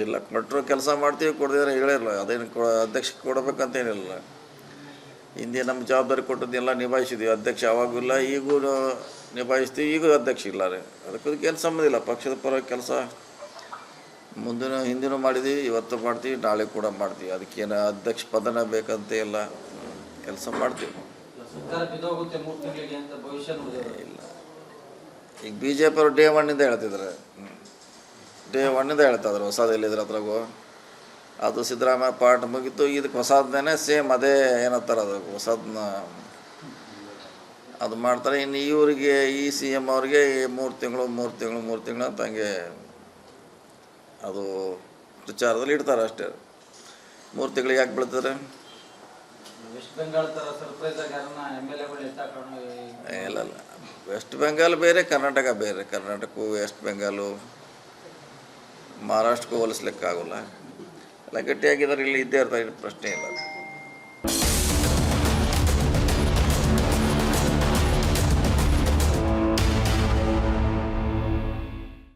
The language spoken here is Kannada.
ಇಲ್ಲ ಕೊಟ್ಟರು ಕೆಲಸ ಮಾಡ್ತೀವಿ, ಕೊಡದಿದ್ರೆ ಹೇಳಿರಲ್ಲ. ಅದೇನು ಅಧ್ಯಕ್ಷ ಕೊಡಬೇಕಂತೇನಿಲ್ಲ. ಹಿಂದೆ ನಮ್ಮ ಜವಾಬ್ದಾರಿ ಕೊಟ್ಟದ್ದೆಲ್ಲ ನಿಭಾಯಿಸಿದ್ವಿ. ಅಧ್ಯಕ್ಷ ಯಾವಾಗೂ ಇಲ್ಲ, ಈಗೂ ನಿಭಾಯಿಸ್ತೀವಿ. ಈಗೂ ಅಧ್ಯಕ್ಷ ಇಲ್ಲ ರೀ. ಅದಕ್ಕೇನು ಸಂಬಂಧ ಇಲ್ಲ. ಪಕ್ಷದ ಪರ ಕೆಲಸ ಹಿಂದಿನೂ ಮಾಡಿದ್ದೀವಿ, ಇವತ್ತು ಮಾಡ್ತೀವಿ, ನಾಳೆ ಕೂಡ ಮಾಡ್ತೀವಿ. ಅದಕ್ಕೇನು ಅಧ್ಯಕ್ಷ ಪದನ ಬೇಕಂತ ಇಲ್ಲ, ಕೆಲಸ ಮಾಡ್ತೀವಿ. ಇಲ್ಲ, ಈಗ ಬಿ ಜೆ ಪಿಯವರು ಡೇ 1 ಹೇಳ್ತಿದ್ದಾರೆ. ಡೇ 1 ಹೇಳ್ತಾಯಿದ್ರು ಹೊಸದು ಎಲ್ಲಿದ್ರೆ ಅದ್ರಾಗು. ಅದು ಸಿದ್ದರಾಮಯ್ಯ ಪಾಠ ಮುಗಿತು, ಇದಕ್ಕೆ ಹೊಸದನ್ನೇ ಸೇಮ್ ಅದೇ ಏನತ್ತಾರೆ ಅದು ಹೊಸದನ್ನ ಅದು ಮಾಡ್ತಾರೆ. ಇನ್ನು ಇವರಿಗೆ ಈ ಸಿ ಎಮ್ ಅವ್ರಿಗೆ 3 ತಿಂಗಳು ಅಂತ ಹಂಗೆ ಅದು ಪ್ರಚಾರದಲ್ಲಿ ಇಡ್ತಾರೆ ಅಷ್ಟೇ. 3 ತಿಂಗಳಿಗೆ ಯಾಕೆ ಬೀಳ್ತಾರೆ? ಇಲ್ಲ, ವೆಸ್ಟ್ ಬೆಂಗಾಲ್ ಬೇರೆ, ಕರ್ನಾಟಕ ಬೇರೆ. ಕರ್ನಾಟಕಕ್ಕೂ ವೆಸ್ಟ್ ಬೆಂಗಾಲು ಮಹಾರಾಷ್ಟ್ರಕ್ಕೂ ಹೋಲಿಸ್ಲಿಕ್ಕಾಗಲ್ಲ. ಎಲ್ಲ ಗಟ್ಟಿಯಾಗಿದ್ದಾರೆ, ಇಲ್ಲಿ ಇದ್ದೇ ಇರ್ತಾರೆ, ಪ್ರಶ್ನೆ ಇಲ್ಲ.